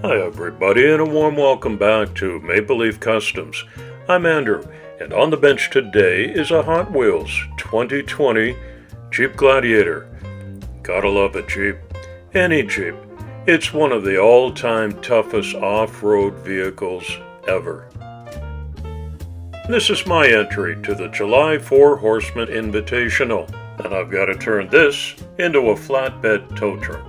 Hi everybody, and a warm welcome back to Maple Leaf Customs. I'm Andrew, and on the bench today is a Hot Wheels 2020 Jeep Gladiator. Gotta love a Jeep. Any Jeep. It's one of the all-time toughest off-road vehicles ever. This is my entry to the July Four Horsemen Invitational, and I've got to turn this into a flatbed tow truck.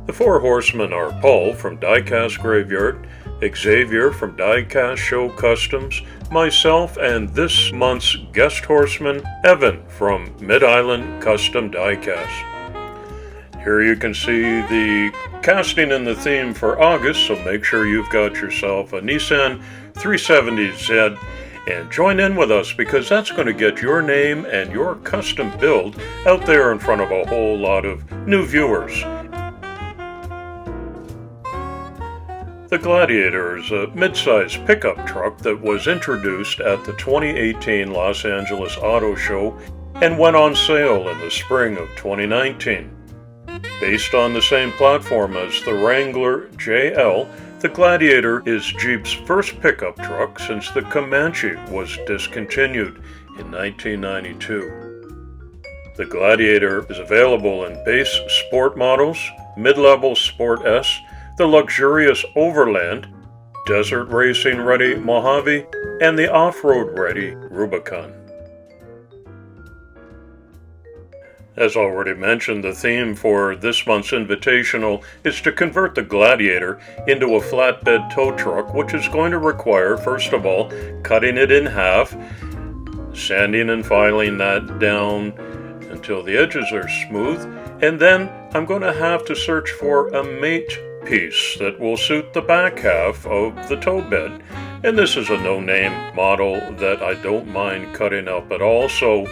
The Four Horsemen are Paul from Diecast Graveyard, Xavier from Diecast Show Customs, myself, and this month's guest horseman, Evan from Mid-Island Custom Diecast. Here you can see the casting and the theme for August, so make sure you've got yourself a Nissan 370Z and join in with us because that's going to get your name and your custom build out there in front of a whole lot of new viewers. The Gladiator is a midsize pickup truck that was introduced at the 2018 Los Angeles Auto Show and went on sale in the spring of 2019. Based on the same platform as the Wrangler JL, the Gladiator is Jeep's first pickup truck since the Comanche was discontinued in 1992. The Gladiator is available in base sport models, mid-level Sport S, the luxurious Overland, desert racing ready Mojave, and the off-road ready Rubicon. As already mentioned, the theme for this month's invitational is to convert the Gladiator into a flatbed tow truck, which is going to require, first of all, cutting it in half, sanding and filing that down until the edges are smooth, and then I'm going to have to search for a mate piece that will suit the back half of the tow bed. And this is a no-name model that I don't mind cutting up at all, so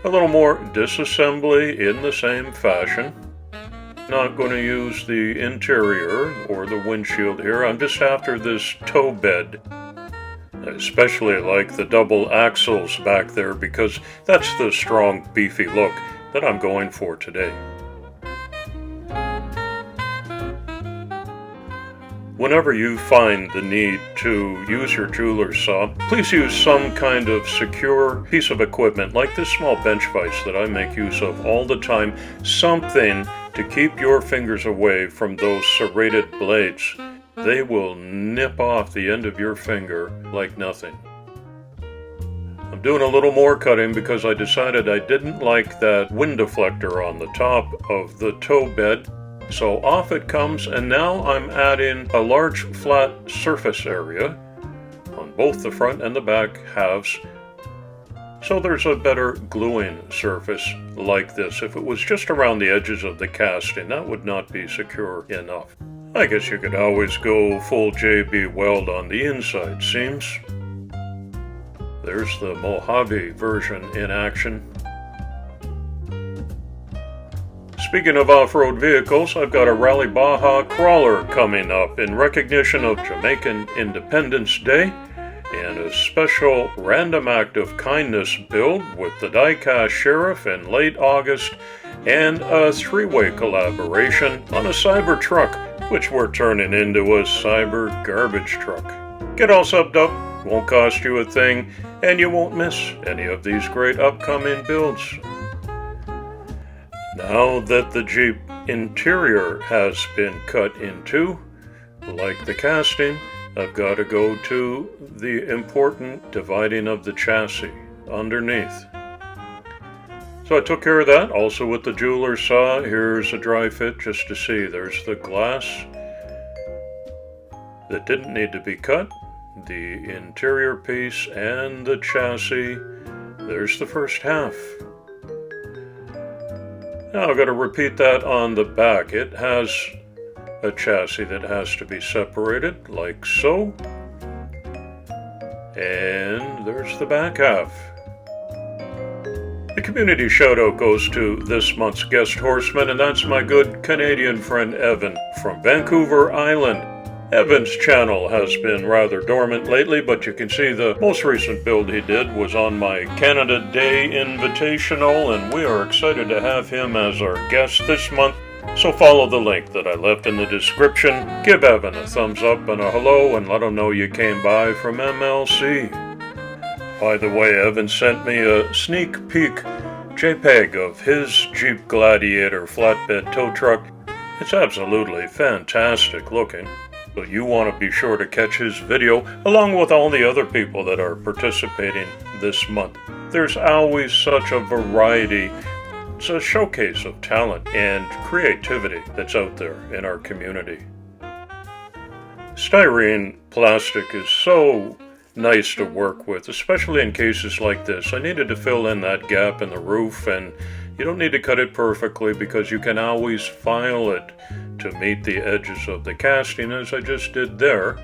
a little more disassembly in the same fashion. Not going to use the interior or the windshield here. I'm just after this tow bed. I especially like the double axles back there because that's the strong, beefy look that I'm going for today. Whenever you find the need to use your jeweler's saw, please use some kind of secure piece of equipment like this small bench vise that I make use of all the time, something to keep your fingers away from those serrated blades. They will nip off the end of your finger like nothing. I'm doing a little more cutting because I decided I didn't like that wind deflector on the top of the tow bed. So off it comes, and now I'm adding a large flat surface area on both the front and the back halves, so there's a better gluing surface like this. If it was just around the edges of the casting, that would not be secure enough. I guess you could always go full JB weld on the inside seams. There's the Mojave version in action. Speaking of off-road vehicles, I've got a Rally Baja crawler coming up in recognition of Jamaican Independence Day and a special random act of kindness build with the Diecast Sheriff in late August and a three-way collaboration on a cyber truck, which we're turning into a cyber garbage truck. Get all subbed up, won't cost you a thing, and you won't miss any of these great upcoming builds. Now that the Jeep interior has been cut into, like the casting, I've got to go to the important dividing of the chassis underneath. So I took care of that, also with the jeweler's saw. Here's a dry fit just to see. There's the glass that didn't need to be cut, the interior piece, and the chassis. There's the first half. Now I've got to repeat that on the back. It has a chassis that has to be separated, like so. And there's the back half. The community shout-out goes to this month's guest horseman, and that's my good Canadian friend Evan from Vancouver Island. Evan's channel has been rather dormant lately, but you can see the most recent build he did was on my Canada Day Invitational, and we are excited to have him as our guest this month. So follow the link that I left in the description, give Evan a thumbs up and a hello, and let him know you came by from MLC. By the way, Evan sent me a sneak peek JPEG of his Jeep Gladiator flatbed tow truck. It's absolutely fantastic looking. So you want to be sure to catch his video along with all the other people that are participating this month. There's always such a variety. It's a showcase of talent and creativity that's out there in our community. Styrene plastic is so nice to work with, especially in cases like this. I needed to fill in that gap in the roof, and you don't need to cut it perfectly because you can always file it to meet the edges of the casting, as I just did there.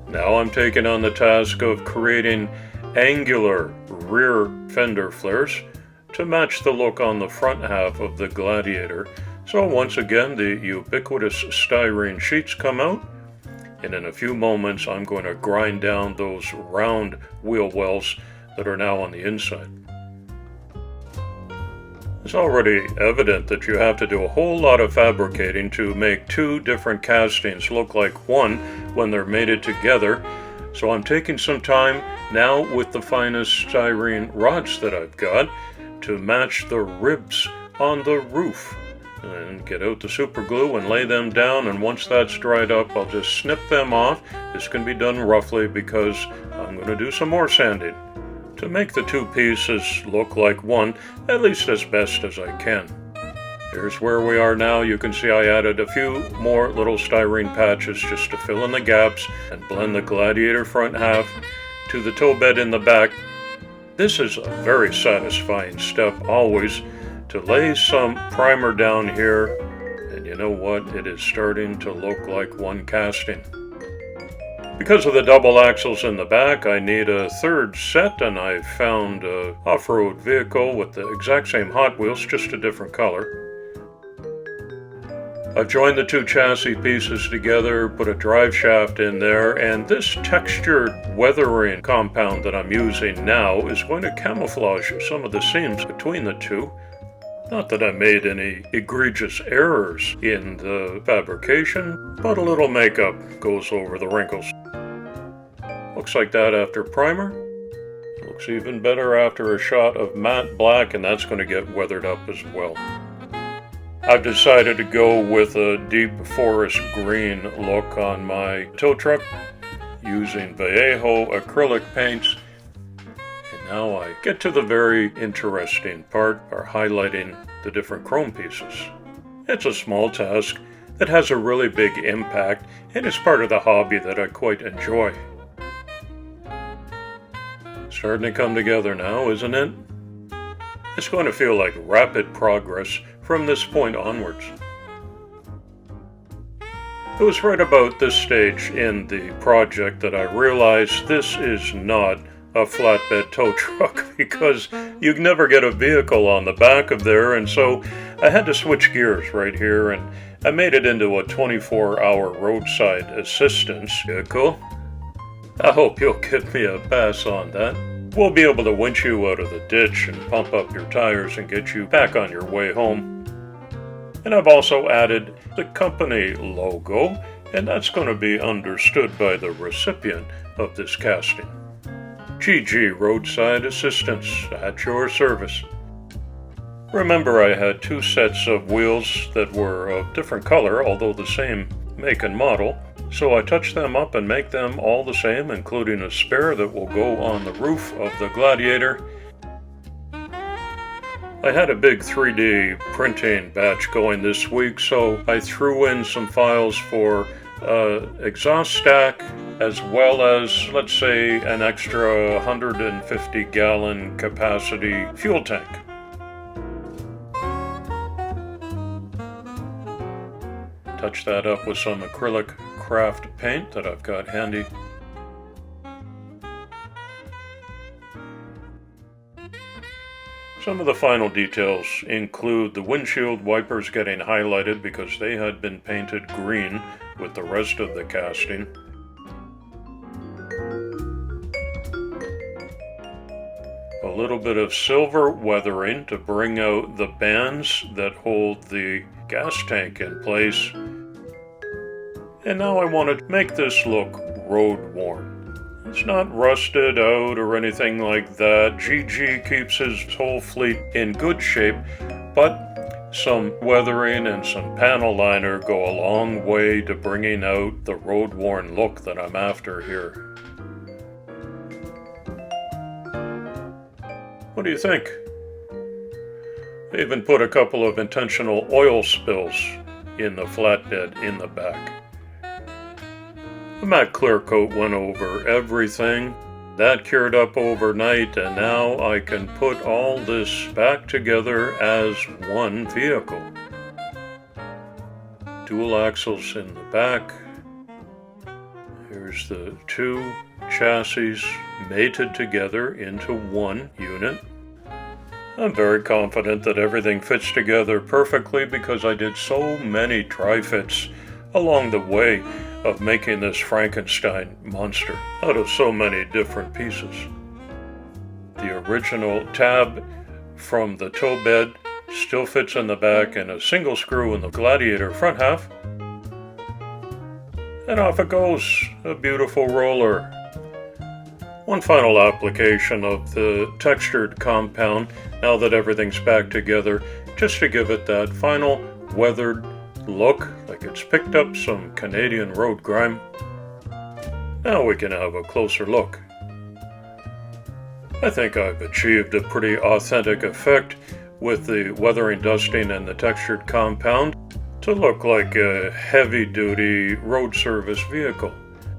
Now I'm taking on the task of creating angular rear fender flares to match the look on the front half of the Gladiator. So once again, the ubiquitous styrene sheets come out, and in a few moments I'm going to grind down those round wheel wells that are now on the inside. It's already evident that you have to do a whole lot of fabricating to make two different castings look like one when they're mated together. So I'm taking some time now with the finest styrene rods that I've got to match the ribs on the roof. And get out the super glue and lay them down, and once that's dried up I'll just snip them off. This can be done roughly because I'm going to do some more sanding to make the two pieces look like one, at least as best as I can. Here's where we are now. You can see I added a few more little styrene patches just to fill in the gaps and blend the Gladiator front half to the tow bed in the back. This is a very satisfying step always, to lay some primer down here, and you know what, it is starting to look like one casting. Because of the double axles in the back, I need a third set, and I found an off-road vehicle with the exact same Hot Wheels, just a different color. I've joined the two chassis pieces together, put a drive shaft in there, and this textured weathering compound that I'm using now is going to camouflage some of the seams between the two. Not that I made any egregious errors in the fabrication, but a little makeup goes over the wrinkles. Looks like that after primer. Looks even better after a shot of matte black, and that's going to get weathered up as well. I've decided to go with a deep forest green look on my tow truck using Vallejo acrylic paints. And now I get to the very interesting part, or highlighting the different chrome pieces. It's a small task that has a really big impact, and it's part of the hobby that I quite enjoy. Starting to come together now, isn't it? It's going to feel like rapid progress from this point onwards. It was right about this stage in the project that I realized this is not a flatbed tow truck, because you can never get a vehicle on the back of there, and so I had to switch gears right here, and I made it into a 24-hour roadside assistance vehicle. I hope you'll give me a pass on that. We'll be able to winch you out of the ditch and pump up your tires and get you back on your way home. And I've also added the company logo, and that's going to be understood by the recipient of this casting. GG Roadside Assistance, at your service. Remember, I had two sets of wheels that were of different color, although the same make and model, so I touched them up and make them all the same, including a spare that will go on the roof of the Gladiator. I had a big 3D printing batch going this week, so I threw in some files for exhaust stack, as well as, let's say, an extra 150-gallon capacity fuel tank. Touch that up with some acrylic craft paint that I've got handy. Some of the final details include the windshield wipers getting highlighted because they had been painted green with the rest of the casting. a little bit of silver weathering to bring out the bands that hold the gas tank in place. And now I want to make this look road worn. It's not rusted out or anything like that. GG keeps his whole fleet in good shape, but some weathering and some panel liner go a long way to bringing out the road worn look that I'm after here. What do you think? I even put a couple of intentional oil spills in the flatbed in the back. The matte clear coat went over everything. That cured up overnight, and now I can put all this back together as one vehicle. Dual axles in the back. Here's the two chassis mated together into one unit. I'm very confident that everything fits together perfectly because I did so many tri-fits along the way of making this Frankenstein monster out of so many different pieces. The original tab from the tow bed still fits in the back and a single screw in the Gladiator front half. And off it goes, a beautiful roller. One final application of the textured compound, now that everything's back together, just to give it that final weathered look, like it's picked up some Canadian road grime. Now we can have a closer look. I think I've achieved a pretty authentic effect with the weathering, dusting, and the textured compound to look like a heavy-duty road service vehicle.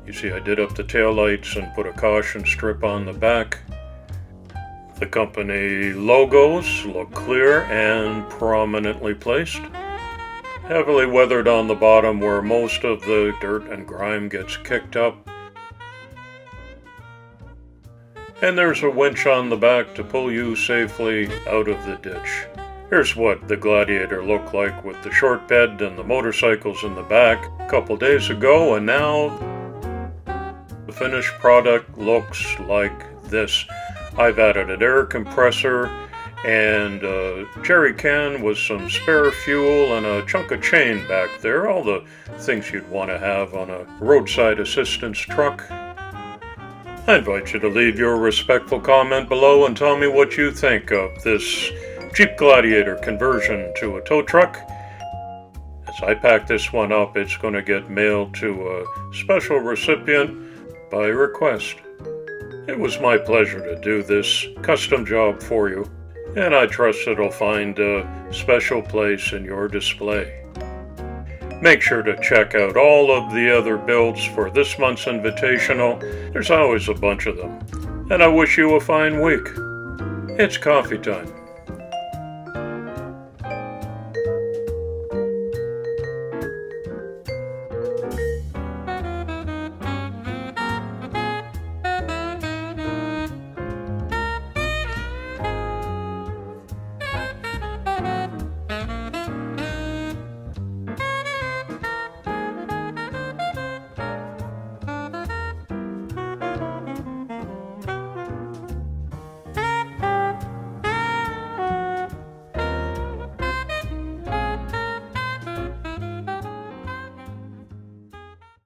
You see, I did up the taillights and put a caution strip on the back. The company logos look clear and prominently placed. Heavily weathered on the bottom where most of the dirt and grime gets kicked up. And there's a winch on the back to pull you safely out of the ditch. Here's what the Gladiator looked like with the short bed and the motorcycles in the back a couple days ago, and now the finished product looks like this. I've added an air compressor and a jerry can with some spare fuel and a chunk of chain back there. All the things you'd want to have on a roadside assistance truck. I invite you to leave your respectful comment below and tell me what you think of this Jeep Gladiator conversion to a tow truck. As I pack this one up, it's going to get mailed to a special recipient by request. It was my pleasure to do this custom job for you, and I trust it'll find a special place in your display. Make sure to check out all of the other builds for this month's invitational. There's always a bunch of them. And I wish you a fine week. It's coffee time.